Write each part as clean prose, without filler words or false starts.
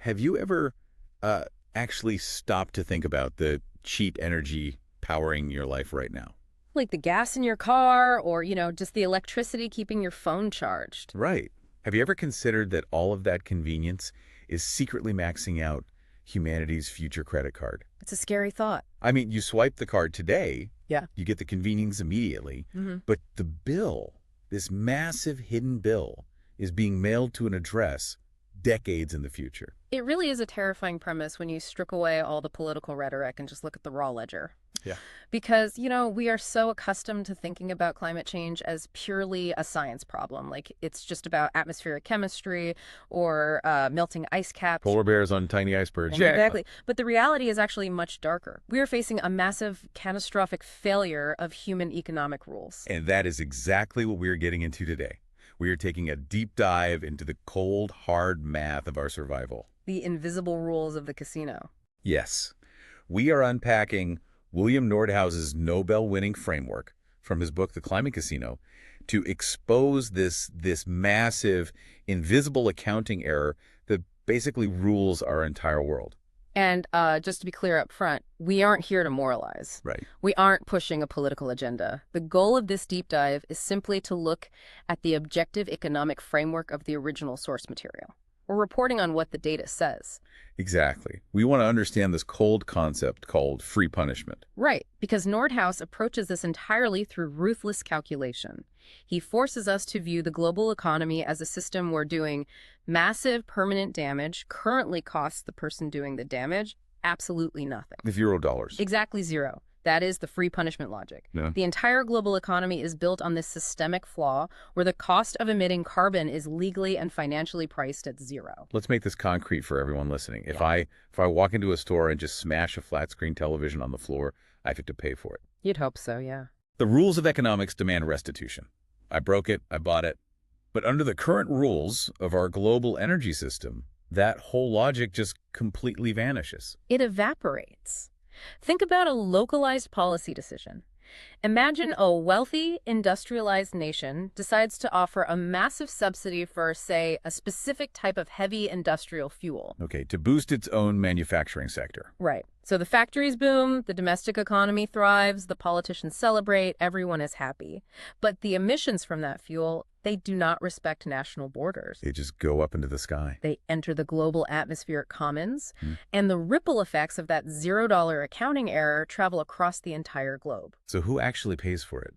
Have you ever actually stopped to think about the cheap energy powering your life right now? Like the gas in your car or, just the electricity keeping your phone charged. Right. Have you ever considered that all of that convenience is secretly maxing out humanity's future credit card? It's a scary thought. I mean, you swipe the card today, Yeah. you get the convenience immediately, but the bill, this massive hidden bill, is being mailed to an address decades in the future. It really is a terrifying premise when you strip away all the political rhetoric and just look at the raw ledger. Yeah. Because, we are so accustomed to thinking about climate change as purely a science problem. Like it's just about atmospheric chemistry or melting ice caps. Polar bears on tiny icebergs. Yeah. Exactly. But the reality is actually much darker. We are facing a massive catastrophic failure of human economic rules. And that is exactly what we're getting into today. We are taking a deep dive into the cold, hard math of our survival. The invisible rules of the casino. Yes. We are unpacking William Nordhaus's Nobel-winning framework from his book, The Climate Casino, to expose this massive, invisible accounting error that basically rules our entire world. And just to be clear up front, we aren't here to moralize. Right. We aren't pushing a political agenda. The goal of this deep dive is simply to look at the objective economic framework of the original source material. We're reporting on what the data says. Exactly. We want to understand this cold concept called free punishment. Right, because Nordhaus approaches this entirely through ruthless calculation. He forces us to view the global economy as a system where doing massive permanent damage currently costs the person doing the damage absolutely nothing. $0. Exactly zero. That is the free punishment logic. Yeah. The entire global economy is built on this systemic flaw where the cost of emitting carbon is legally and financially priced at zero. Let's make this concrete for everyone listening. If I walk into a store and just smash a flat screen television on the floor, I have to pay for it. You'd hope so, yeah. The rules of economics demand restitution. I broke it, I bought it. But under the current rules of our global energy system, that whole logic just completely vanishes. It evaporates. Think about a localized policy decision. Imagine a wealthy, industrialized nation decides to offer a massive subsidy for, say, a specific type of heavy industrial fuel. Okay, to boost its own manufacturing sector. Right. So the factories boom, the domestic economy thrives, the politicians celebrate, everyone is happy. But the emissions from that fuel, they do not respect national borders. They just go up into the sky. They enter the global atmospheric commons, and the ripple effects of that $0 accounting error travel across the entire globe. So who actually pays for it?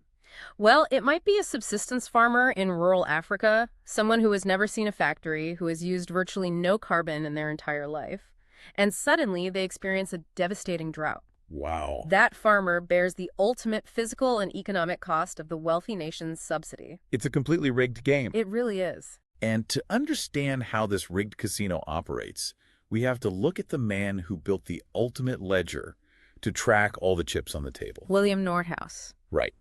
Well, it might be a subsistence farmer in rural Africa, someone who has never seen a factory, who has used virtually no carbon in their entire life, and suddenly they experience a devastating drought. Wow. That farmer bears the ultimate physical and economic cost of the wealthy nation's subsidy. It's a completely rigged game. It really is. And to understand how this rigged casino operates, we have to look at the man who built the ultimate ledger to track all the chips on the table. William Nordhaus. Right.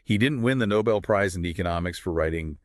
He didn't win the Nobel Prize in economics for writing,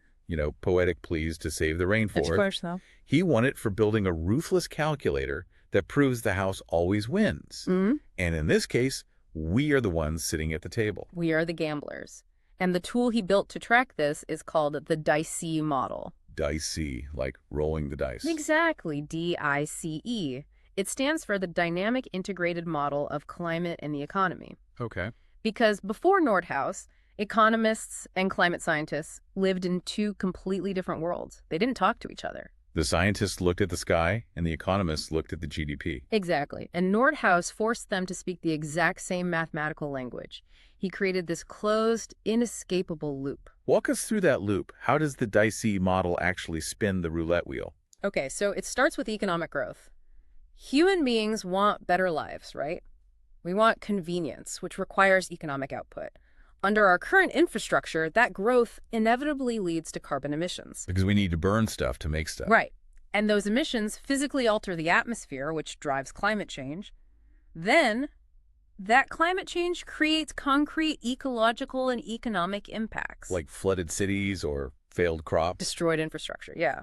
poetic pleas to save the rainforest. Of course, though. He won it for building a ruthless calculator that proves the house always wins. And in this case, we are the ones sitting at the table. We are the gamblers. And the tool he built to track this is called the DICE model. DICE, like rolling the dice. Exactly, DICE. It stands for the Dynamic Integrated Model of Climate and the Economy. Okay. Because before Nordhaus, economists and climate scientists lived in two completely different worlds. They didn't talk to each other. The scientists looked at the sky, and the economists looked at the GDP. Exactly. And Nordhaus forced them to speak the exact same mathematical language. He created this closed, inescapable loop. Walk us through that loop. How does the DICE model actually spin the roulette wheel? Okay, so it starts with economic growth. Human beings want better lives, right? We want convenience, which requires economic output. Under our current infrastructure, that growth inevitably leads to carbon emissions. Because we need to burn stuff to make stuff. Right. And those emissions physically alter the atmosphere, which drives climate change. Then, that climate change creates concrete ecological and economic impacts. Like flooded cities or failed crops? Destroyed infrastructure, yeah.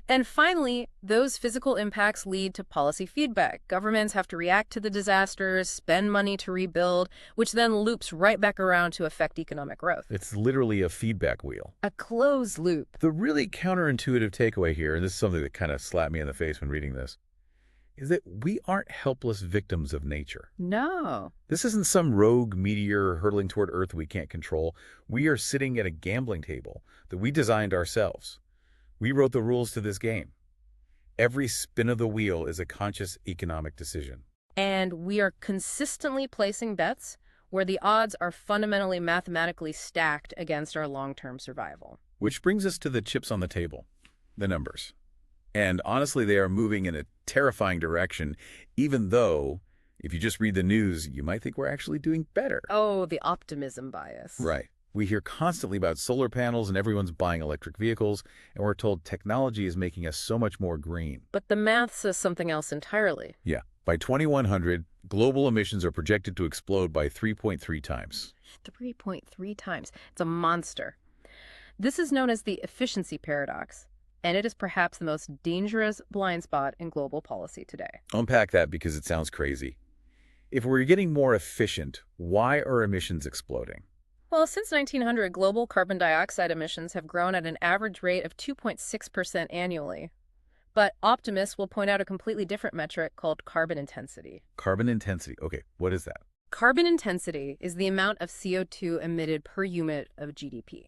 And finally, those physical impacts lead to policy feedback. Governments have to react to the disasters, spend money to rebuild, which then loops right back around to affect economic growth. It's literally a feedback wheel. A closed loop. The really counterintuitive takeaway here, and this is something that kind of slapped me in the face when reading this, is that we aren't helpless victims of nature. No. This isn't some rogue meteor hurtling toward Earth we can't control. We are sitting at a gambling table that we designed ourselves. We wrote the rules to this game. Every spin of the wheel is a conscious economic decision. And we are consistently placing bets where the odds are fundamentally mathematically stacked against our long-term survival. Which brings us to the chips on the table, the numbers. And honestly, they are moving in a terrifying direction, even though, if you just read the news, you might think we're actually doing better. Oh, the optimism bias. Right. We hear constantly about solar panels and everyone's buying electric vehicles, and we're told technology is making us so much more green. But the math says something else entirely. Yeah. By 2100, global emissions are projected to explode by 3.3 times. 3.3 times. It's a monster. This is known as the efficiency paradox, and it is perhaps the most dangerous blind spot in global policy today. Unpack that because it sounds crazy. If we're getting more efficient, why are emissions exploding? Well, since 1900, global carbon dioxide emissions have grown at an average rate of 2.6% annually. But optimists will point out a completely different metric called carbon intensity. Carbon intensity. Okay, what is that? Carbon intensity is the amount of CO2 emitted per unit of GDP.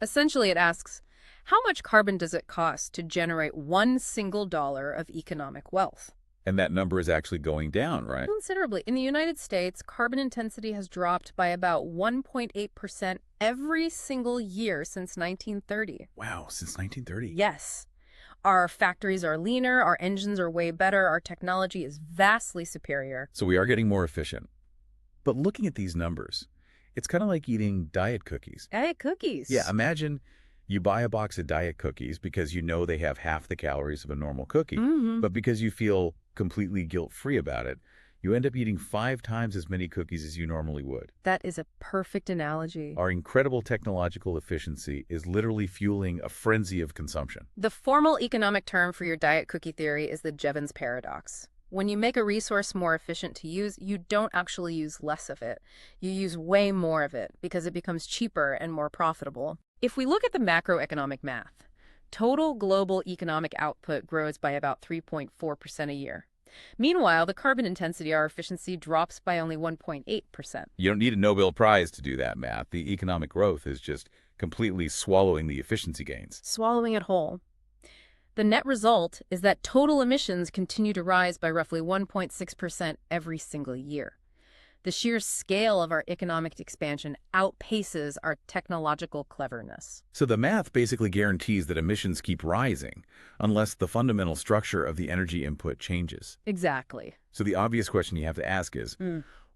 Essentially, it asks, how much carbon does it cost to generate one single dollar of economic wealth? And that number is actually going down, right? Considerably. In the United States, carbon intensity has dropped by about 1.8% every single year since 1930. Wow, since 1930? Yes. Our factories are leaner, our engines are way better, our technology is vastly superior. So we are getting more efficient. But looking at these numbers, it's kind of like eating diet cookies. Diet cookies? Yeah, imagine you buy a box of diet cookies because you know they have half the calories of a normal cookie. But because you feel completely guilt-free about it, you end up eating 5 times as many cookies as you normally would. That is a perfect analogy. Our incredible technological efficiency is literally fueling a frenzy of consumption. The formal economic term for your diet cookie theory is the Jevons paradox. When you make a resource more efficient to use, you don't actually use less of it. You use way more of it because it becomes cheaper and more profitable. If we look at the macroeconomic math, total global economic output grows by about 3.4% a year. Meanwhile, the carbon intensity of our efficiency drops by only 1.8%. You don't need a Nobel Prize to do that math. The economic growth is just completely swallowing the efficiency gains. Swallowing it whole. The net result is that total emissions continue to rise by roughly 1.6% every single year. The sheer scale of our economic expansion outpaces our technological cleverness. So the math basically guarantees that emissions keep rising unless the fundamental structure of the energy input changes. Exactly. So the obvious question you have to ask is,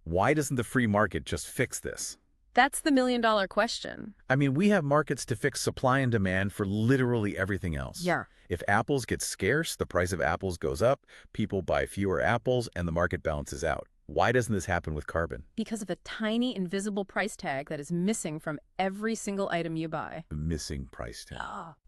why doesn't the free market just fix this? That's the million-dollar question. I mean, we have markets to fix supply and demand for literally everything else. Yeah. If apples get scarce, the price of apples goes up, people buy fewer apples, and the market balances out. Why doesn't this happen with carbon? Because of a tiny invisible price tag that is missing from every single item you buy. The missing price tag.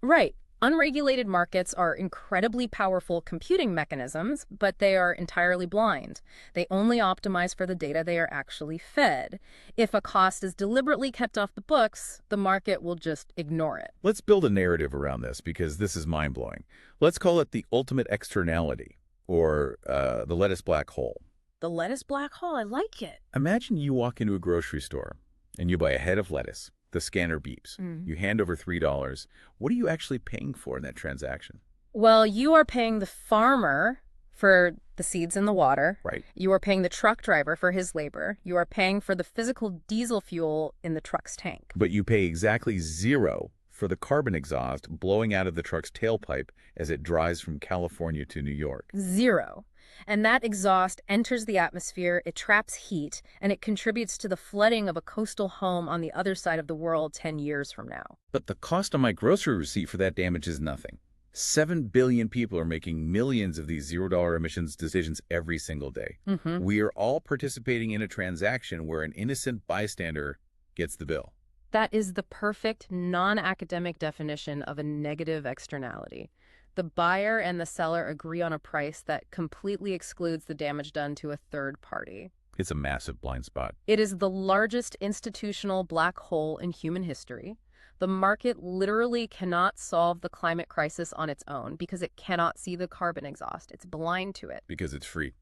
Right. Unregulated markets are incredibly powerful computing mechanisms, but they are entirely blind. They only optimize for the data they are actually fed. If a cost is deliberately kept off the books, the market will just ignore it. Let's build a narrative around this because this is mind-blowing. Let's call it the ultimate externality, or the lettuce black hole. The lettuce black hole, I like it. Imagine you walk into a grocery store and you buy a head of lettuce. The scanner beeps. You hand over $3. What are you actually paying for in that transaction? Well, you are paying the farmer for the seeds and the water. Right. You are paying the truck driver for his labor. You are paying for the physical diesel fuel in the truck's tank. But you pay exactly $0 for the carbon exhaust blowing out of the truck's tailpipe as it drives from California to New York. $0. And that exhaust enters the atmosphere, it traps heat, and it contributes to the flooding of a coastal home on the other side of the world 10 years from now. But the cost on my grocery receipt for that damage is nothing. 7 billion people are making millions of these $0 emissions decisions every single day. We are all participating in a transaction where an innocent bystander gets the bill. That is the perfect non-academic definition of a negative externality. The buyer and the seller agree on a price that completely excludes the damage done to a third party. It's a massive blind spot. It is the largest institutional black hole in human history. The market literally cannot solve the climate crisis on its own because it cannot see the carbon exhaust. It's blind to it. Because it's free.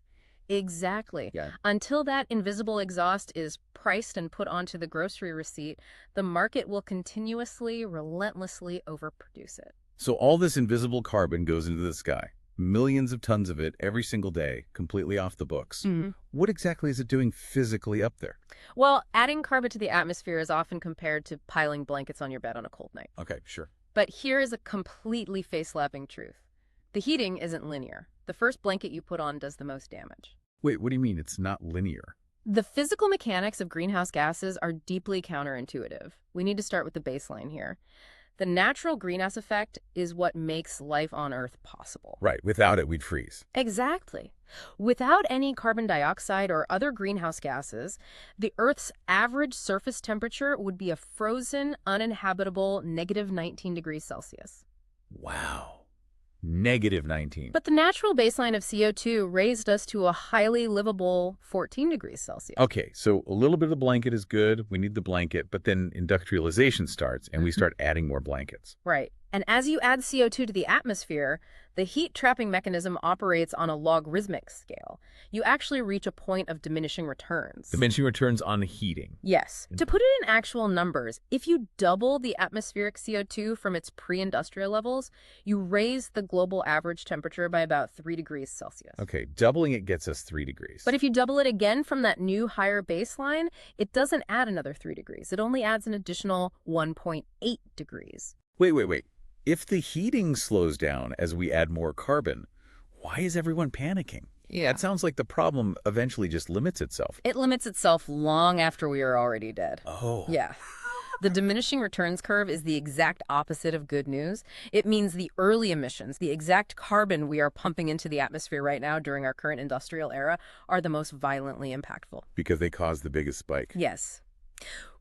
Exactly. Yeah. Until that invisible exhaust is priced and put onto the grocery receipt, the market will continuously, relentlessly overproduce it. So all this invisible carbon goes into the sky. Millions of tons of it every single day, completely off the books. What exactly is it doing physically up there? Well, adding carbon to the atmosphere is often compared to piling blankets on your bed on a cold night. Okay, sure. But here is a completely face-slapping truth. The heating isn't linear. The first blanket you put on does the most damage. Wait, what do you mean it's not linear? The physical mechanics of greenhouse gases are deeply counterintuitive. We need to start with the baseline here. The natural greenhouse effect is what makes life on Earth possible. Right, without it, we'd freeze. Exactly. Without any carbon dioxide or other greenhouse gases, the Earth's average surface temperature would be a frozen, uninhabitable -19 degrees Celsius. Wow. -19. But the natural baseline of CO2 raised us to a highly livable 14 degrees Celsius. Okay, so a little bit of the blanket is good. We need the blanket, but then industrialization starts and we start adding more blankets. Right. And as you add CO2 to the atmosphere, the heat-trapping mechanism operates on a logarithmic scale. You actually reach a point of diminishing returns. Diminishing returns on heating. Yes. To put it in actual numbers, if you double the atmospheric CO2 from its pre-industrial levels, you raise the global average temperature by about 3 degrees Celsius. Okay, doubling it gets us 3 degrees. But if you double it again from that new higher baseline, it doesn't add another 3 degrees. It only adds an additional 1.8 degrees. Wait. If the heating slows down as we add more carbon, why is everyone panicking? Yeah, it sounds like the problem eventually just limits itself. It limits itself long after we are already dead. Oh. Yeah. The diminishing returns curve is the exact opposite of good news. It means the early emissions, the exact carbon we are pumping into the atmosphere right now during our current industrial era, are the most violently impactful. Because they cause the biggest spike. Yes.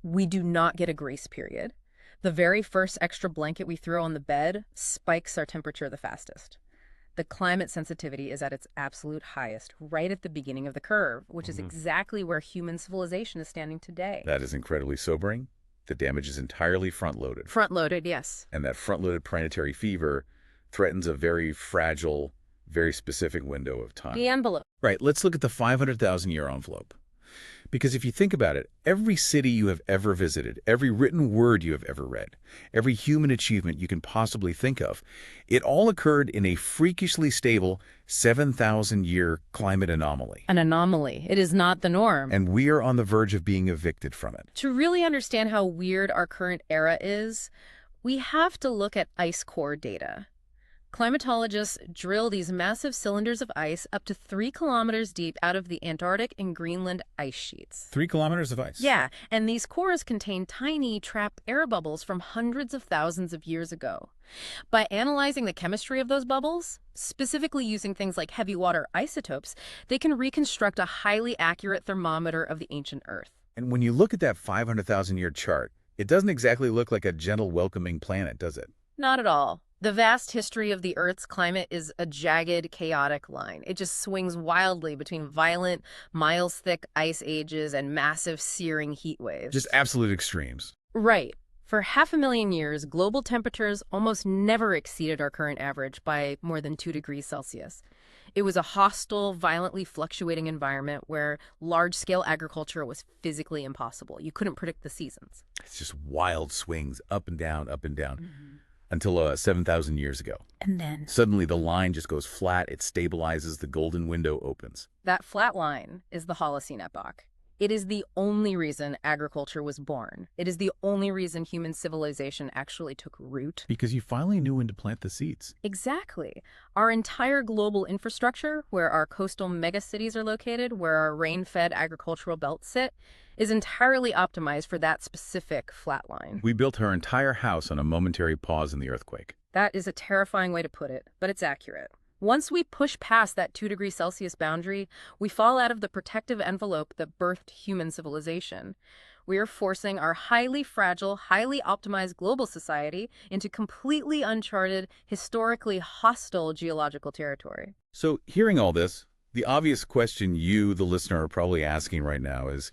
We do not get a grace period. The very first extra blanket we throw on the bed spikes our temperature the fastest. The climate sensitivity is at its absolute highest right at the beginning of the curve, which is exactly where human civilization is standing today. That is incredibly sobering. The damage is entirely front-loaded. Front-loaded, yes. And that front-loaded planetary fever threatens a very fragile, very specific window of time. The envelope. Right, let's look at the 500,000-year envelope. Because if you think about it, every city you have ever visited, every written word you have ever read, every human achievement you can possibly think of, it all occurred in a freakishly stable 7,000-year climate anomaly. An anomaly. It is not the norm. And we are on the verge of being evicted from it. To really understand how weird our current era is, we have to look at ice core data. Climatologists drill these massive cylinders of ice up to 3 kilometers deep out of the Antarctic and Greenland ice sheets. 3 kilometers of ice? Yeah, and these cores contain tiny trapped air bubbles from hundreds of thousands of years ago. By analyzing the chemistry of those bubbles, specifically using things like heavy water isotopes, they can reconstruct a highly accurate thermometer of the ancient Earth. And when you look at that 500,000-year chart, it doesn't exactly look like a gentle, welcoming planet, does it? Not at all. The vast history of the Earth's climate is a jagged, chaotic line. It just swings wildly between violent, miles-thick ice ages and massive, searing heat waves. Just absolute extremes. Right. For 500,000 years, global temperatures almost never exceeded our current average by more than 2 degrees Celsius. It was a hostile, violently fluctuating environment where large-scale agriculture was physically impossible. You couldn't predict the seasons. It's just wild swings, up and down, until 7,000 years ago. And then Suddenly the line just goes flat, it stabilizes, the golden window opens. that flat line is the Holocene epoch. It is the only reason agriculture was born. It is the only reason human civilization actually took root. Because you finally knew when to plant the seeds. Exactly. Our entire global infrastructure, where our coastal megacities are located, where our rain-fed agricultural belts sit, is entirely optimized for that specific flat line. We built our entire house on a momentary pause in the earthquake. That is a terrifying way to put it, but it's accurate. Once we push past that 2 degrees Celsius boundary, we fall out of the protective envelope that birthed human civilization. We are forcing our highly fragile, highly optimized global society into completely uncharted, historically hostile geological territory. So, hearing all this, the obvious question you, the listener, are probably asking right now is,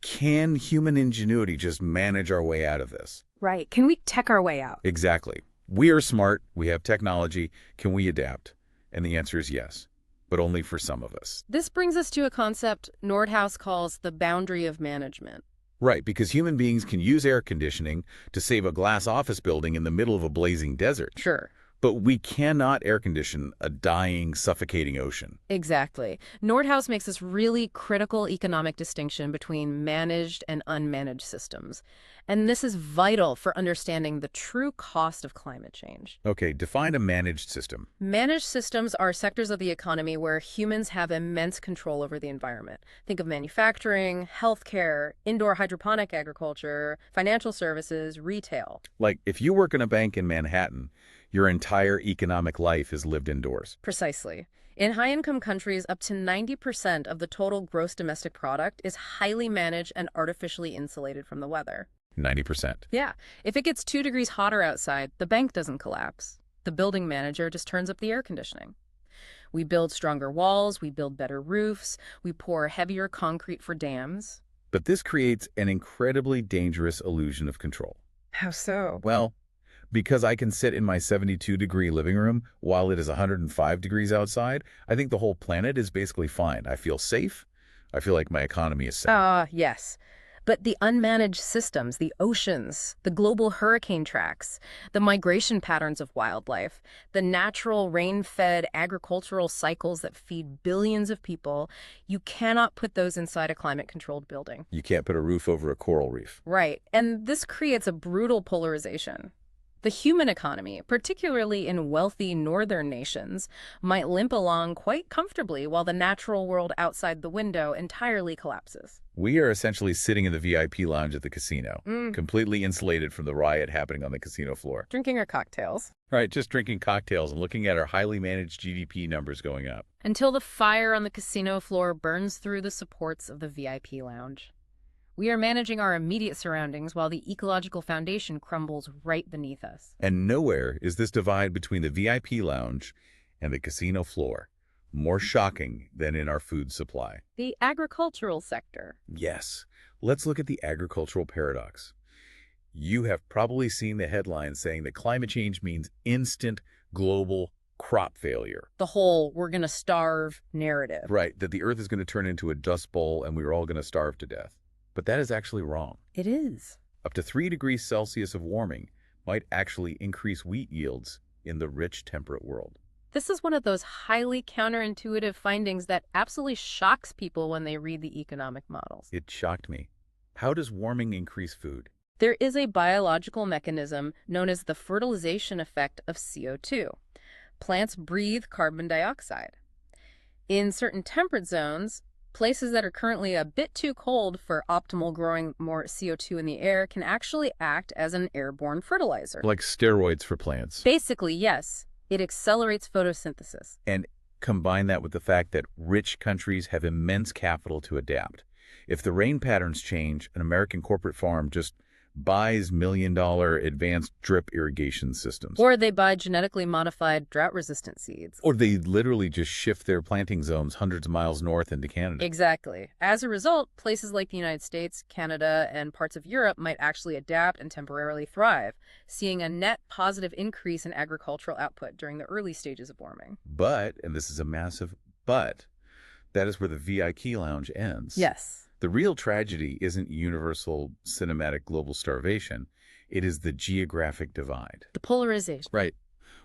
can human ingenuity just manage our way out of this? Right. Can we tech our way out? Exactly. We are smart. We have technology. Can we adapt? And the answer is yes, but only for some of us. This brings us to a concept Nordhaus calls the boundary of management. Right, because human beings can use air conditioning to save a glass office building in the middle of a blazing desert. Sure. But we cannot air condition a dying, suffocating ocean. Exactly. Nordhaus makes this really critical economic distinction between managed and unmanaged systems. And this is vital for understanding the true cost of climate change. Okay, define a managed system. Managed systems are sectors of the economy where humans have immense control over the environment. Think of manufacturing, healthcare, indoor hydroponic agriculture, financial services, retail. Like, if you work in a bank in Manhattan, your entire economic life is lived indoors. Precisely. In high-income countries, up to 90% of the total gross domestic product is highly managed and artificially insulated from the weather. 90%. Yeah. If it gets 2 degrees hotter outside, the bank doesn't collapse. The building manager just turns up the air conditioning. We build stronger walls, we build better roofs, we pour heavier concrete for dams. But this creates an incredibly dangerous illusion of control. How so? Well, because I can sit in my 72-degree living room while it is 105 degrees outside, I think the whole planet is basically fine. I feel safe. I feel like my economy is safe. Yes. But the unmanaged systems, the oceans, the global hurricane tracks, the migration patterns of wildlife, the natural rain-fed agricultural cycles that feed billions of people, you cannot put those inside a climate-controlled building. You can't put a roof over a coral reef. Right. And this creates a brutal polarization. The human economy, particularly in wealthy northern nations, might limp along quite comfortably while the natural world outside the window entirely collapses. We are essentially sitting in the VIP lounge at the casino, completely insulated from the riot happening on the casino floor. Drinking our cocktails. Right, just drinking cocktails and looking at our highly managed GDP numbers going up. Until the fire on the casino floor burns through the supports of the VIP lounge. We are managing our immediate surroundings while the ecological foundation crumbles right beneath us. And nowhere is this divide between the VIP lounge and the casino floor more shocking than in our food supply. The agricultural sector. Yes. Let's look at the agricultural paradox. You have probably seen the headlines saying that climate change means instant global crop failure. The whole "we're going to starve" narrative. Right, that the earth is going to turn into a dust bowl and we're all going to starve to death. But that is actually wrong. It is. Up to 3 degrees Celsius of warming might actually increase wheat yields in the rich temperate world. This is one of those highly counterintuitive findings that absolutely shocks people when they read the economic models. It shocked me. How does warming increase food? There is a biological mechanism known as the fertilization effect of CO2. Plants breathe carbon dioxide. In certain temperate zones, places that are currently a bit too cold for optimal growing more CO2 in the air can actually act as an airborne fertilizer. Like steroids for plants. Basically, yes. It accelerates photosynthesis. And combine that with the fact that rich countries have immense capital to adapt. If the rain patterns change, an American corporate farm just buys million-dollar advanced drip irrigation systems. Or they buy genetically modified drought-resistant seeds. Or they literally just shift their planting zones hundreds of miles north into Canada. Exactly. As a result, places like the United States, Canada, and parts of Europe might actually adapt and temporarily thrive, seeing a net positive increase in agricultural output during the early stages of warming. But, and this is a massive but, that is where the VIP lounge ends. Yes. The real tragedy isn't universal cinematic global starvation. It is the geographic divide. The polarization. Right.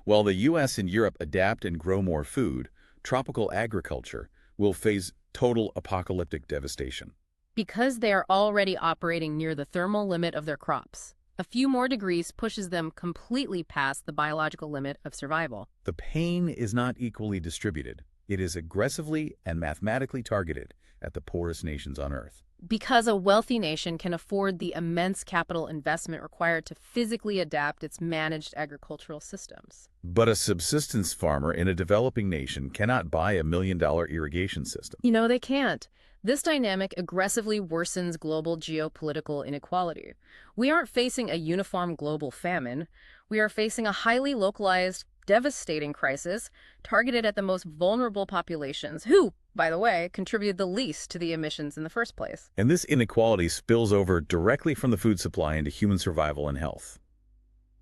While the U.S. and Europe adapt and grow more food, tropical agriculture will face total apocalyptic devastation. Because they are already operating near the thermal limit of their crops. A few more degrees pushes them completely past the biological limit of survival. The pain is not equally distributed. It is aggressively and mathematically targeted at the poorest nations on Earth. Because a wealthy nation can afford the immense capital investment required to physically adapt its managed agricultural systems. But a subsistence farmer in a developing nation cannot buy a $1 million irrigation system. You know, they can't. This dynamic aggressively worsens global geopolitical inequality. We aren't facing a uniform global famine. We are facing a highly localized, devastating crisis targeted at the most vulnerable populations who, by the way, contributed the least to the emissions in the first place. And this inequality spills over directly from the food supply into human survival and health.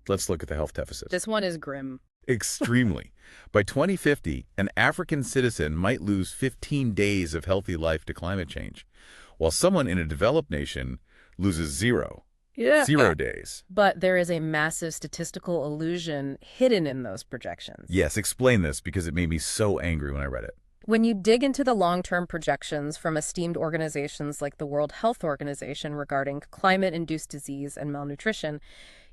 Let's look at the health deficit. This one is grim. Extremely. By 2050, an African citizen might lose 15 days of healthy life to climate change, while someone in a developed nation loses 0 days. But there is a massive statistical illusion hidden in those projections. Yes, explain this because it made me so angry when I read it. When you dig into the long-term projections from esteemed organizations like the World Health Organization regarding climate-induced disease and malnutrition,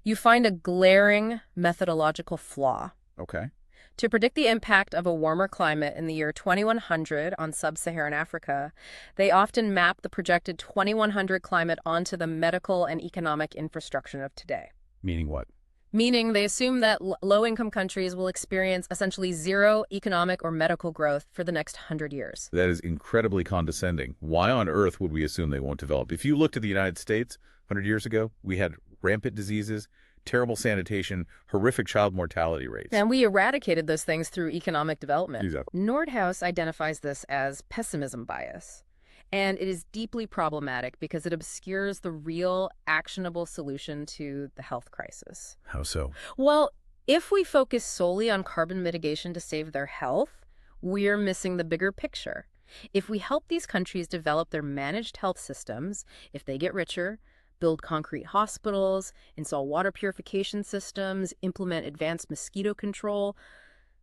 you find a glaring methodological flaw. Okay. To predict the impact of a warmer climate in the year 2100 on sub-Saharan Africa, they often map the projected 2100 climate onto the medical and economic infrastructure of today. Meaning what? Meaning they assume that low-income countries will experience essentially 0 economic or medical growth for the next 100 years. That is incredibly condescending. Why on earth would we assume they won't develop? If you looked at the United States 100 years ago, we had rampant diseases, terrible sanitation, horrific child mortality rates. And we eradicated those things through economic development. Exactly. Nordhaus identifies this as pessimism bias. And it is deeply problematic because it obscures the real, actionable solution to the health crisis. How so? Well, if we focus solely on carbon mitigation to save their health, we're missing the bigger picture. If we help these countries develop their managed health systems, if they get richer, build concrete hospitals, install water purification systems, implement advanced mosquito control,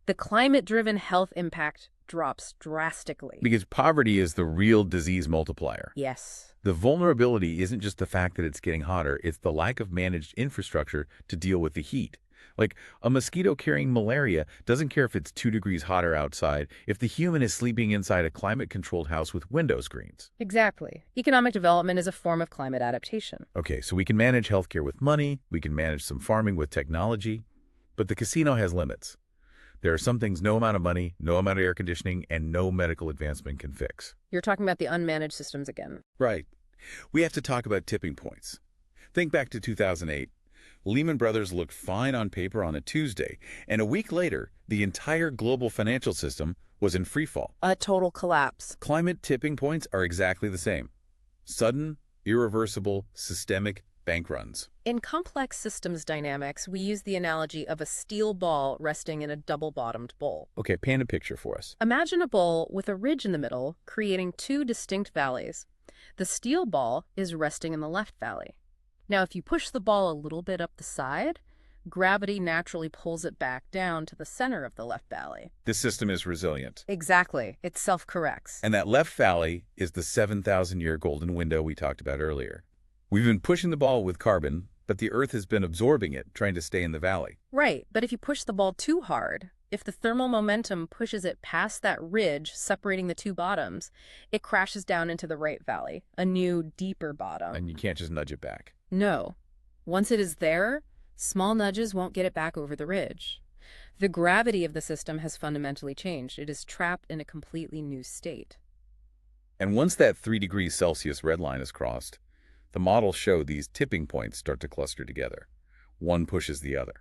the climate-driven health impact drops drastically. Because poverty is the real disease multiplier. Yes. The vulnerability isn't just the fact that it's getting hotter, it's the lack of managed infrastructure to deal with the heat. Like, a mosquito carrying malaria doesn't care if it's 2 degrees hotter outside if the human is sleeping inside a climate-controlled house with window screens. Exactly. Economic development is a form of climate adaptation. Okay, so we can manage healthcare with money, we can manage some farming with technology, but the casino has limits. There are some things no amount of money, no amount of air conditioning, and no medical advancement can fix. You're talking about the unmanaged systems again. Right. We have to talk about tipping points. Think back to 2008. Lehman Brothers looked fine on paper on a Tuesday, and a week later, the entire global financial system was in freefall. A total collapse. Climate tipping points are exactly the same. Sudden, irreversible, systemic bank runs. In complex systems dynamics, we use the analogy of a steel ball resting in a double-bottomed bowl. Okay, paint a picture for us. Imagine a bowl with a ridge in the middle, creating 2 distinct valleys. The steel ball is resting in the left valley. Now, if you push the ball a little bit up the side, gravity naturally pulls it back down to the center of the left valley. This system is resilient. Exactly. It self-corrects. And that left valley is the 7,000-year golden window we talked about earlier. We've been pushing the ball with carbon, but the Earth has been absorbing it, trying to stay in the valley. Right, but if you push the ball too hard, if the thermal momentum pushes it past that ridge separating the 2 bottoms, it crashes down into the right valley, a new, deeper bottom. And you can't just nudge it back. No. Once it is there, small nudges won't get it back over the ridge. The gravity of the system has fundamentally changed. It is trapped in a completely new state. And once that 3 degrees Celsius red line is crossed, the models show these tipping points start to cluster together. One pushes the other.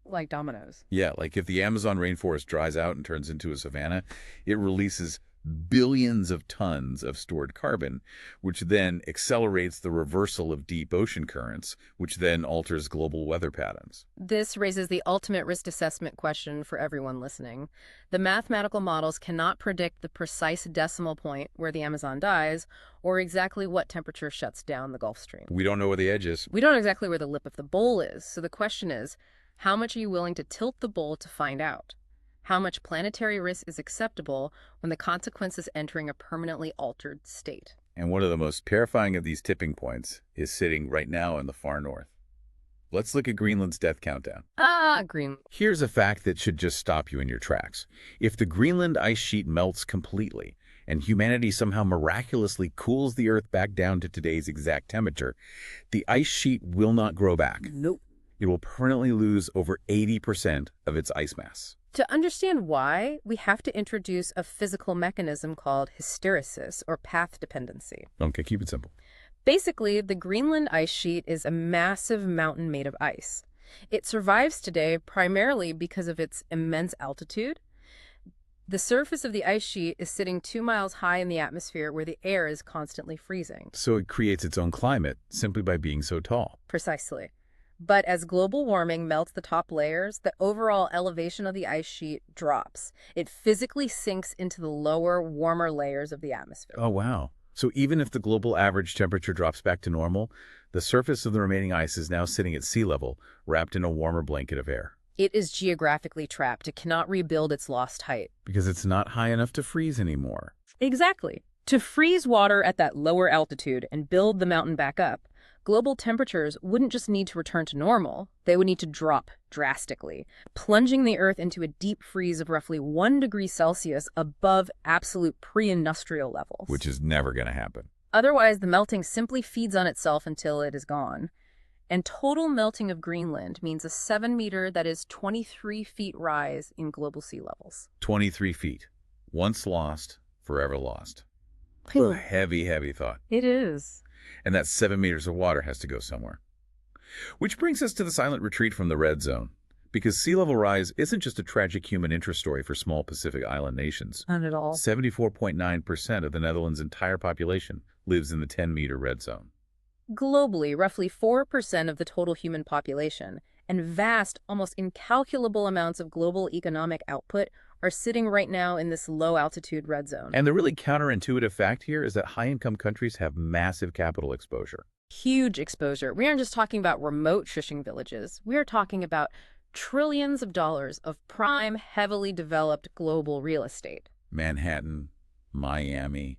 Like dominoes. Yeah, like if the Amazon rainforest dries out and turns into a savanna, it releases billions of tons of stored carbon, which then accelerates the reversal of deep ocean currents, which then alters global weather patterns. This raises the ultimate risk assessment question for everyone listening. The mathematical models cannot predict the precise decimal point where the Amazon dies or exactly what temperature shuts down the Gulf Stream. We don't know where the edge is. We don't know exactly where the lip of the bowl is. So the question is, how much are you willing to tilt the bowl to find out? How much planetary risk is acceptable when the consequence is entering a permanently altered state? And one of the most terrifying of these tipping points is sitting right now in the far north. Let's look at Greenland's death countdown. Greenland. Here's a fact that should just stop you in your tracks. If the Greenland ice sheet melts completely and humanity somehow miraculously cools the Earth back down to today's exact temperature, the ice sheet will not grow back. Nope. It will permanently lose over 80% of its ice mass. To understand why, we have to introduce a physical mechanism called hysteresis, or path dependency. Okay, keep it simple. Basically, the Greenland ice sheet is a massive mountain made of ice. It survives today primarily because of its immense altitude. The surface of the ice sheet is sitting 2 miles high in the atmosphere where the air is constantly freezing. So it creates its own climate simply by being so tall. Precisely. But as global warming melts the top layers, the overall elevation of the ice sheet drops. It physically sinks into the lower, warmer layers of the atmosphere. Oh, wow. So even if the global average temperature drops back to normal, the surface of the remaining ice is now sitting at sea level, wrapped in a warmer blanket of air. It is geographically trapped. It cannot rebuild its lost height. Because it's not high enough to freeze anymore. Exactly. To freeze water at that lower altitude and build the mountain back up, global temperatures wouldn't just need to return to normal, they would need to drop drastically, plunging the Earth into a deep freeze of roughly 1 degree Celsius above absolute pre-industrial levels. Which is never going to happen. Otherwise, the melting simply feeds on itself until it is gone. And total melting of Greenland means a 7-meter, that is 23 feet rise in global sea levels. 23 feet. Once lost, forever lost. A heavy, heavy thought. It is. And that 7 meters of water has to go somewhere. Which brings us to the silent retreat from the red zone. Because sea level rise isn't just a tragic human interest story for small Pacific island nations. Not at all. 74.9% of the Netherlands' entire population lives in the 10-meter red zone. Globally, roughly 4% of the total human population and vast, almost incalculable amounts of global economic output are sitting right now in this low-altitude red zone. And the really counterintuitive fact here is that high-income countries have massive capital exposure. Huge exposure. We aren't just talking about remote fishing villages. We are talking about trillions of dollars of prime, heavily developed global real estate. Manhattan, Miami,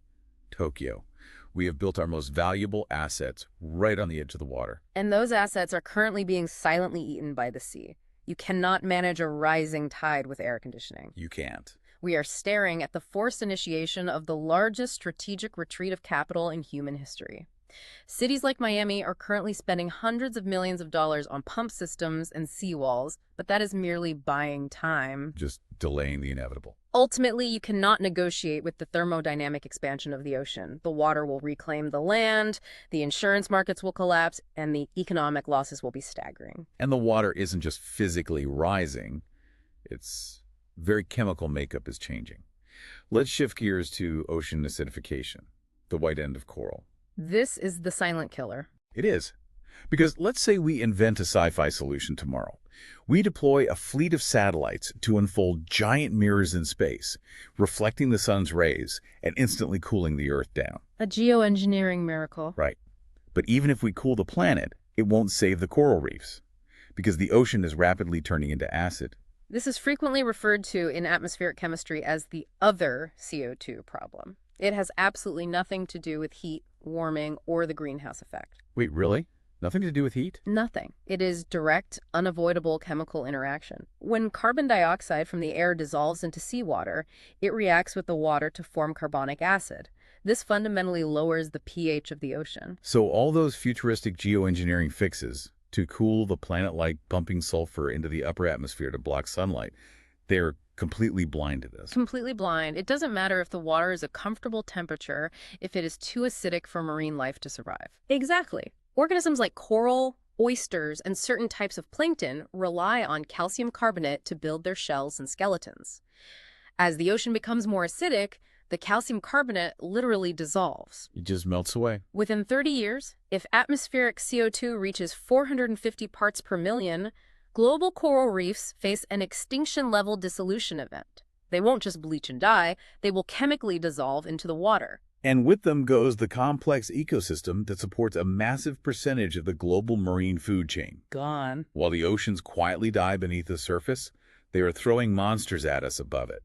Tokyo. We have built our most valuable assets right on the edge of the water. And those assets are currently being silently eaten by the sea. You cannot manage a rising tide with air conditioning. You can't. We are staring at the forced initiation of the largest strategic retreat of capital in human history. Cities like Miami are currently spending hundreds of millions of dollars on pump systems and seawalls, but that is merely buying time. Just delaying the inevitable. Ultimately, you cannot negotiate with the thermodynamic expansion of the ocean. The water will reclaim the land, the insurance markets will collapse, and the economic losses will be staggering. And the water isn't just physically rising. Its very chemical makeup is changing. Let's shift gears to ocean acidification, the white end of coral. This is the silent killer. It is. Because let's say we invent a sci-fi solution tomorrow. We deploy a fleet of satellites to unfold giant mirrors in space, reflecting the sun's rays and instantly cooling the Earth down. A geoengineering miracle. Right. But even if we cool the planet, it won't save the coral reefs, because the ocean is rapidly turning into acid. This is frequently referred to in atmospheric chemistry as the other CO2 problem. It has absolutely nothing to do with heat, warming, or the greenhouse effect. Wait, really? Nothing to do with heat? Nothing. It is direct, unavoidable chemical interaction. When carbon dioxide from the air dissolves into seawater, it reacts with the water to form carbonic acid. This fundamentally lowers the pH of the ocean. So all those futuristic geoengineering fixes to cool the planet like pumping sulfur into the upper atmosphere to block sunlight, they're completely blind to this. Completely blind. It doesn't matter if the water is a comfortable temperature if it is too acidic for marine life to survive. Exactly. Organisms like coral, oysters, and certain types of plankton rely on calcium carbonate to build their shells and skeletons. As the ocean becomes more acidic, the calcium carbonate literally dissolves. It just melts away. Within 30 years, if atmospheric CO2 reaches 450 parts per million, global coral reefs face an extinction-level dissolution event. They won't just bleach and die, they will chemically dissolve into the water. And with them goes the complex ecosystem that supports a massive percentage of the global marine food chain. Gone. While the oceans quietly die beneath the surface, they are throwing monsters at us above it.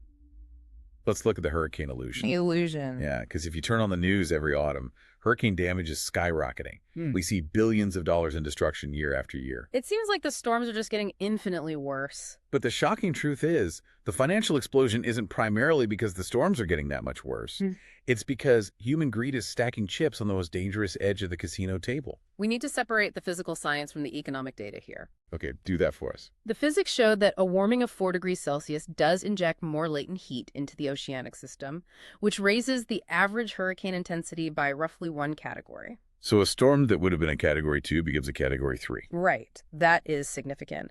Let's look at the hurricane illusion. Illusion. Yeah, because if you turn on the news every autumn, hurricane damage is skyrocketing. We see billions of dollars in destruction year after year. It seems like the storms are just getting infinitely worse. But the shocking truth is, the financial explosion isn't primarily because the storms are getting that much worse. It's because human greed is stacking chips on the most dangerous edge of the casino table. We need to separate the physical science from the economic data here. Okay, do that for us. The physics showed that a warming of 4 degrees Celsius does inject more latent heat into the oceanic system, which raises the average hurricane intensity by roughly 1 category. So a storm that would have been a Category 2 becomes a Category 3. Right. That is significant.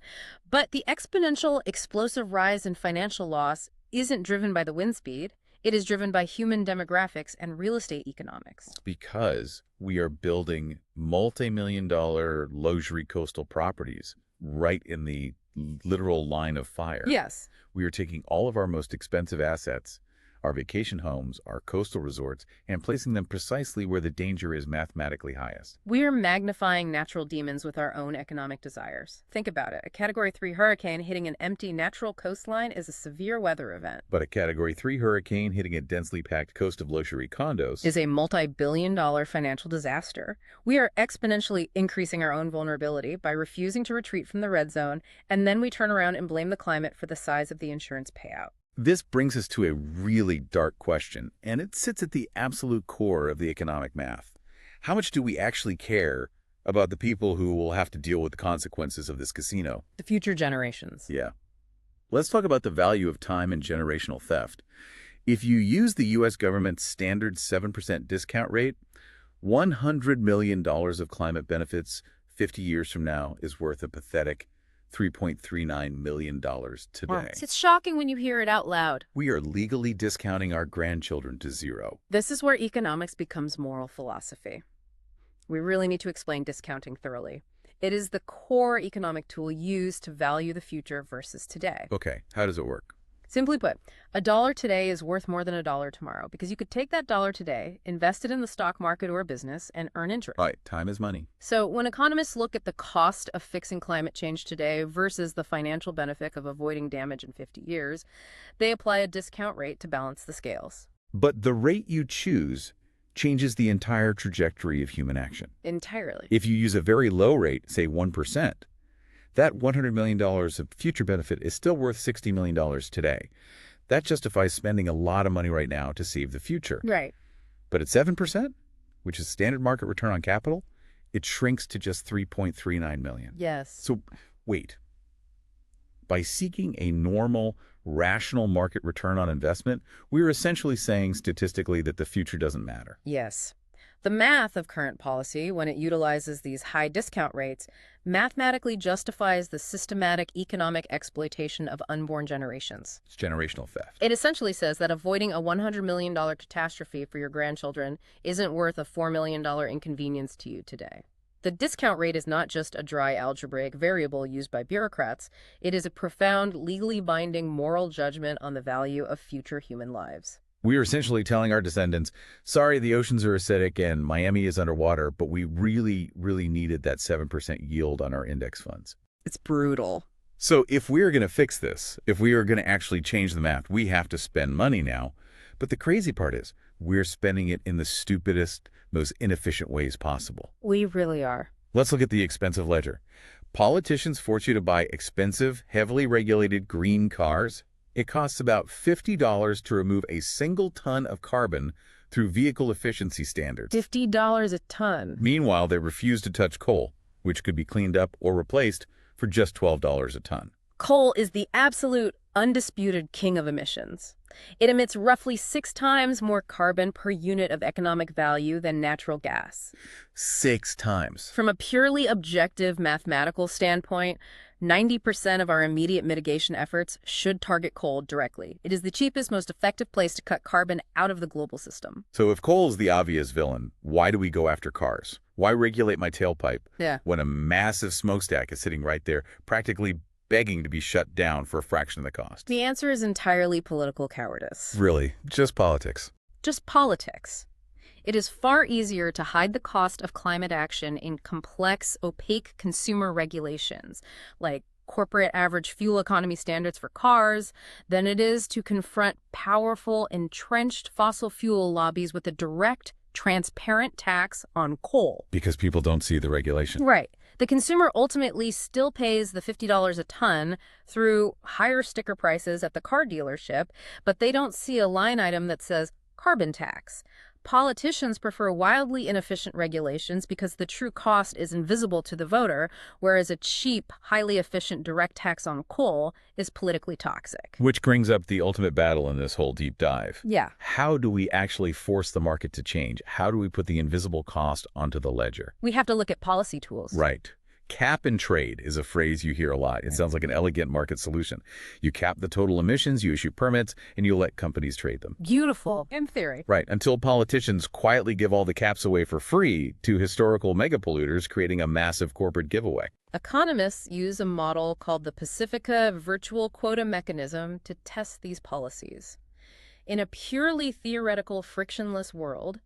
But the exponential explosive rise in financial loss isn't driven by the wind speed. It is driven by human demographics and real estate economics. Because we are building multi-million-dollar luxury coastal properties right in the literal line of fire. Yes. We are taking all of our most expensive assets, our vacation homes, our coastal resorts, and placing them precisely where the danger is mathematically highest. We are magnifying natural demons with our own economic desires. Think about it. A Category 3 hurricane hitting an empty natural coastline is a severe weather event. But a Category 3 hurricane hitting a densely packed coast of luxury condos is a multi-billion-dollar financial disaster. We are exponentially increasing our own vulnerability by refusing to retreat from the red zone, and then we turn around and blame the climate for the size of the insurance payout. This brings us to a really dark question, and it sits at the absolute core of the economic math. How much do we actually care about the people who will have to deal with the consequences of this casino? The future generations. Yeah. Let's talk about the value of time and generational theft. If you use the U.S. government's standard 7% discount rate, $100 million of climate benefits 50 years from now is worth a pathetic $3.39 million today. It's shocking when you hear it out loud. We are legally discounting our grandchildren to zero. This is where economics becomes moral philosophy. We really need to explain discounting thoroughly. It is the core economic tool used to value the future versus today. Okay, how does it work? Simply put, $1 today is worth more than $1 tomorrow because you could take that dollar today, invest it in the stock market or a business, and earn interest. Right, time is money. So when economists look at the cost of fixing climate change today versus the financial benefit of avoiding damage in 50 years, they apply a discount rate to balance the scales. But the rate you choose changes the entire trajectory of human action. Entirely. If you use a very low rate, say 1%, that $100 million of future benefit is still worth $60 million today. That justifies spending a lot of money right now to save the future. Right. But at 7%, which is standard market return on capital, it shrinks to just $3.39 million. Yes. So wait. By seeking a normal, rational market return on investment, we're essentially saying statistically that the future doesn't matter. Yes. The math of current policy, when it utilizes these high discount rates, mathematically justifies the systematic economic exploitation of unborn generations. It's generational theft. It essentially says that avoiding a $100 million catastrophe for your grandchildren isn't worth a $4 million inconvenience to you today. The discount rate is not just a dry algebraic variable used by bureaucrats. It is a profound, legally binding moral judgment on the value of future human lives. We are essentially telling our descendants, sorry, the oceans are acidic and Miami is underwater, but we really, really needed that 7% yield on our index funds. It's brutal. So if we're going to fix this, if we are going to actually change the math, we have to spend money now. But the crazy part is we're spending it in the stupidest, most inefficient ways possible. We really are. Let's look at the expensive ledger. Politicians force you to buy expensive, heavily regulated green cars. It costs about $50 to remove a single ton of carbon through vehicle efficiency standards. $50 a ton. Meanwhile, they refuse to touch coal, which could be cleaned up or replaced for just $12 a ton. Coal is the absolute, undisputed king of emissions. It emits roughly 6 times more carbon per unit of economic value than natural gas. 6 times. From a purely objective mathematical standpoint, 90% of our immediate mitigation efforts should target coal directly. It is the cheapest, most effective place to cut carbon out of the global system. So if coal is the obvious villain, why do we go after cars? Why regulate my tailpipe when a massive smokestack is sitting right there, practically begging to be shut down for a fraction of the cost? The answer is entirely political cowardice. Really? Just politics? Just politics. It is far easier to hide the cost of climate action in complex, opaque consumer regulations, like corporate average fuel economy standards for cars, than it is to confront powerful, entrenched fossil fuel lobbies with a direct, transparent tax on coal. Because people don't see the regulation. Right. The consumer ultimately still pays the $50 a ton through higher sticker prices at the car dealership, but they don't see a line item that says carbon tax. Politicians prefer wildly inefficient regulations because the true cost is invisible to the voter, whereas a cheap, highly efficient direct tax on coal is politically toxic. Which brings up the ultimate battle in this whole deep dive. Yeah. How do we actually force the market to change? How do we put the invisible cost onto the ledger? We have to look at policy tools. Right. Cap and trade is a phrase you hear a lot. It sounds like an elegant market solution. You cap the total emissions, you issue permits, and you let companies trade them. Beautiful, in theory. Right, until politicians quietly give all the caps away for free to historical megapolluters, creating a massive corporate giveaway. Economists use a model called the Pacifica Virtual Quota Mechanism to test these policies. In a purely theoretical, frictionless world,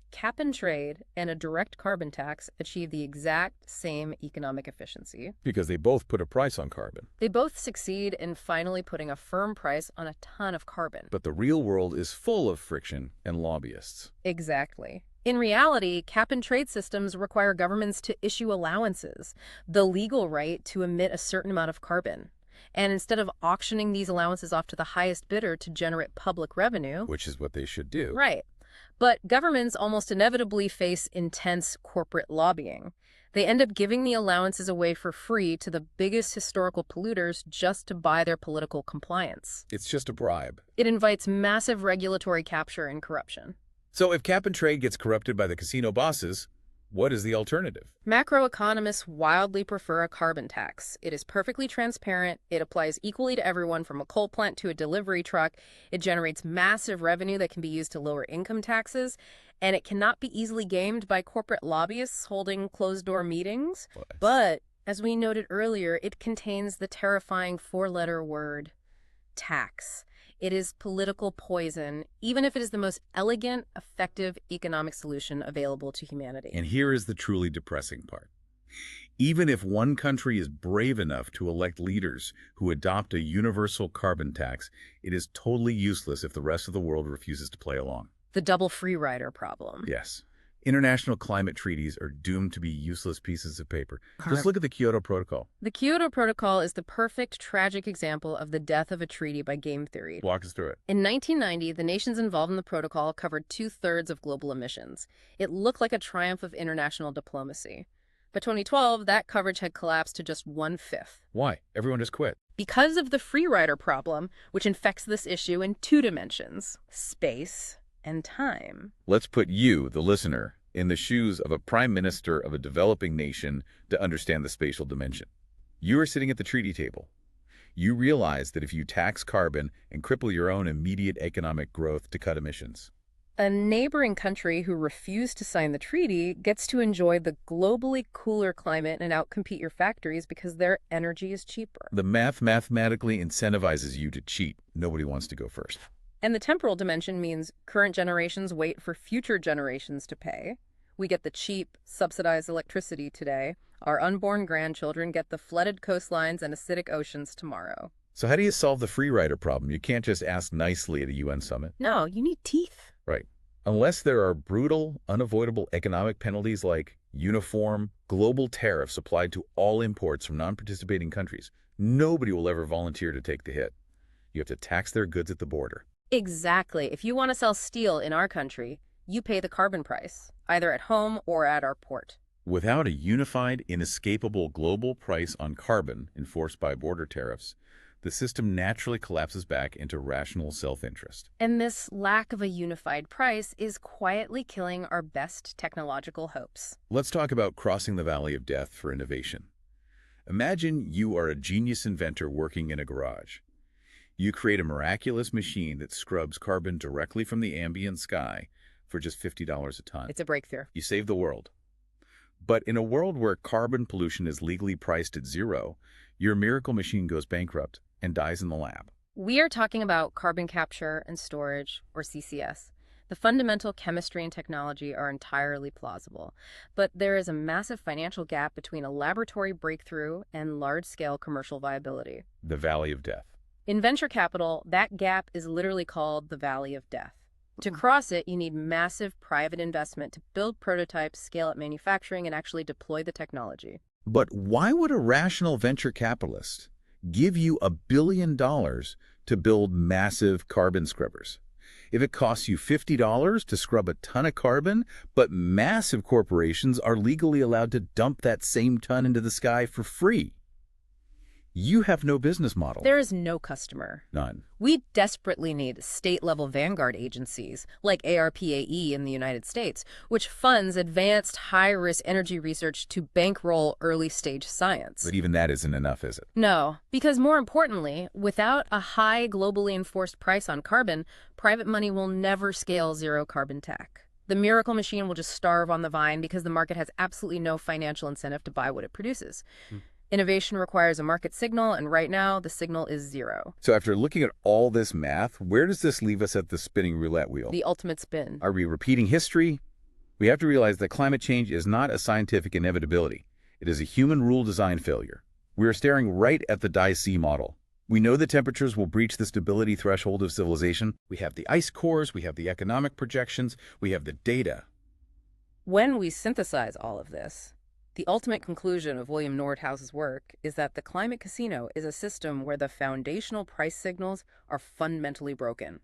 cap and trade and a direct carbon tax achieve the exact same economic efficiency. Because they both put a price on carbon. They both succeed in finally putting a firm price on a ton of carbon. But the real world is full of friction and lobbyists. Exactly. In reality, cap and trade systems require governments to issue allowances, the legal right to emit a certain amount of carbon. And instead of auctioning these allowances off to the highest bidder to generate public revenue... Which is what they should do. Right. But governments almost inevitably face intense corporate lobbying. They end up giving the allowances away for free to the biggest historical polluters just to buy their political compliance. It's just a bribe. It invites massive regulatory capture and corruption. So if cap and trade gets corrupted by the casino bosses, what is the alternative? Macroeconomists wildly prefer a carbon tax. It is perfectly transparent. It applies equally to everyone from a coal plant to a delivery truck. It generates massive revenue that can be used to lower income taxes. And it cannot be easily gamed by corporate lobbyists holding closed-door meetings. But, as we noted earlier, it contains the terrifying four-letter word, tax. It is political poison, even if it is the most elegant, effective economic solution available to humanity. And here is the truly depressing part. Even if one country is brave enough to elect leaders who adopt a universal carbon tax, it is totally useless if the rest of the world refuses to play along. The double free rider problem. Yes. International climate treaties are doomed to be useless pieces of paper. Just look at the Kyoto Protocol. The Kyoto Protocol is the perfect, tragic example of the death of a treaty by game theory. Walk us through it. In 1990, the nations involved in the protocol covered 2/3 of global emissions. It looked like a triumph of international diplomacy. By 2012, that coverage had collapsed to just 1/5. Why? Everyone just quit. Because of the free rider problem, which infects this issue in 2 dimensions, space and time. Let's put you, the listener, in the shoes of a prime minister of a developing nation to understand the spatial dimension. You are sitting at the treaty table. You realize that if you tax carbon and cripple your own immediate economic growth to cut emissions, a neighboring country who refused to sign the treaty gets to enjoy the globally cooler climate and outcompete your factories because their energy is cheaper. the math mathematically incentivizes you to cheat. Nobody wants to go first. And the temporal dimension means current generations wait for future generations to pay. We get the cheap, subsidized electricity today. Our unborn grandchildren get the flooded coastlines and acidic oceans tomorrow. So how do you solve the free rider problem? You can't just ask nicely at a UN summit. No, you need teeth. Right. Unless there are brutal, unavoidable economic penalties like uniform, global tariffs applied to all imports from non-participating countries, nobody will ever volunteer to take the hit. You have to tax their goods at the border. Exactly. If you want to sell steel in our country, you pay the carbon price, either at home or at our port. Without a unified, inescapable global price on carbon enforced by border tariffs, the system naturally collapses back into rational self-interest. And this lack of a unified price is quietly killing our best technological hopes. Let's talk about crossing the valley of death for innovation. Imagine you are a genius inventor working in a garage. You create a miraculous machine that scrubs carbon directly from the ambient sky for just $50 a ton. It's a breakthrough. You save the world. But in a world where carbon pollution is legally priced at zero, your miracle machine goes bankrupt and dies in the lab. We are talking about carbon capture and storage, or CCS. The fundamental chemistry and technology are entirely plausible, but there is a massive financial gap between a laboratory breakthrough and large-scale commercial viability. The valley of death. In venture capital, that gap is literally called the valley of death. To cross it, you need massive private investment to build prototypes, scale up manufacturing, and actually deploy the technology. But why would a rational venture capitalist give you $1 billion to build massive carbon scrubbers? If it costs you $50 to scrub a ton of carbon, but massive corporations are legally allowed to dump that same ton into the sky for free. You have no business model. There is no customer. None. We desperately need state-level vanguard agencies like ARPAE in the United States, which funds advanced high-risk energy research to bankroll early-stage science. But even that isn't enough, is it? No, because more importantly, without a high globally enforced price on carbon, private money will never scale zero-carbon tech. The miracle machine will just starve on the vine because the market has absolutely no financial incentive to buy what it produces. Innovation requires a market signal, and right now, the signal is zero. So after looking at all this math, where does this leave us at the spinning roulette wheel? The ultimate spin. Are we repeating history? We have to realize that climate change is not a scientific inevitability. It is a human rule design failure. We are staring right at the DICE model. We know the temperatures will breach the stability threshold of civilization. We have the ice cores, we have the economic projections, we have the data. When we synthesize all of this, the ultimate conclusion of William Nordhaus's work is that the climate casino is a system where the foundational price signals are fundamentally broken.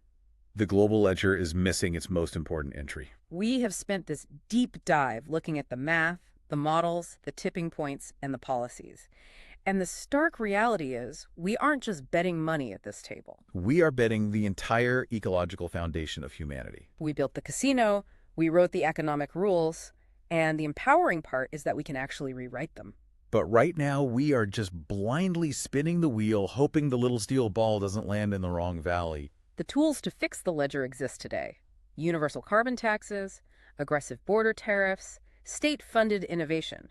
The global ledger is missing its most important entry. We have spent this deep dive looking at the math, the models, the tipping points, and the policies. And the stark reality is we aren't just betting money at this table. We are betting the entire ecological foundation of humanity. We built the casino, we wrote the economic rules, and the empowering part is that we can actually rewrite them. But right now, we are just blindly spinning the wheel, hoping the little steel ball doesn't land in the wrong valley. The tools to fix the ledger exist today. Universal carbon taxes, aggressive border tariffs, state-funded innovation.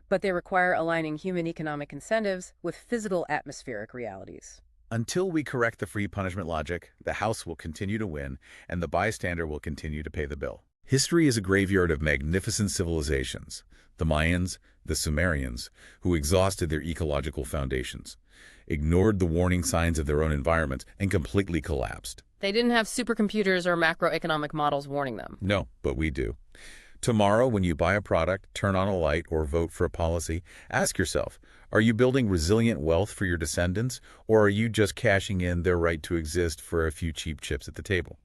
But they require aligning human economic incentives with physical atmospheric realities. Until we correct the free punishment logic, the House will continue to win, and the bystander will continue to pay the bill. History is a graveyard of magnificent civilizations, the Mayans, the Sumerians, who exhausted their ecological foundations, ignored the warning signs of their own environments, and completely collapsed. They didn't have supercomputers or macroeconomic models warning them. No, but we do. Tomorrow, when you buy a product, turn on a light, or vote for a policy, ask yourself, are you building resilient wealth for your descendants, or are you just cashing in their right to exist for a few cheap chips at the table?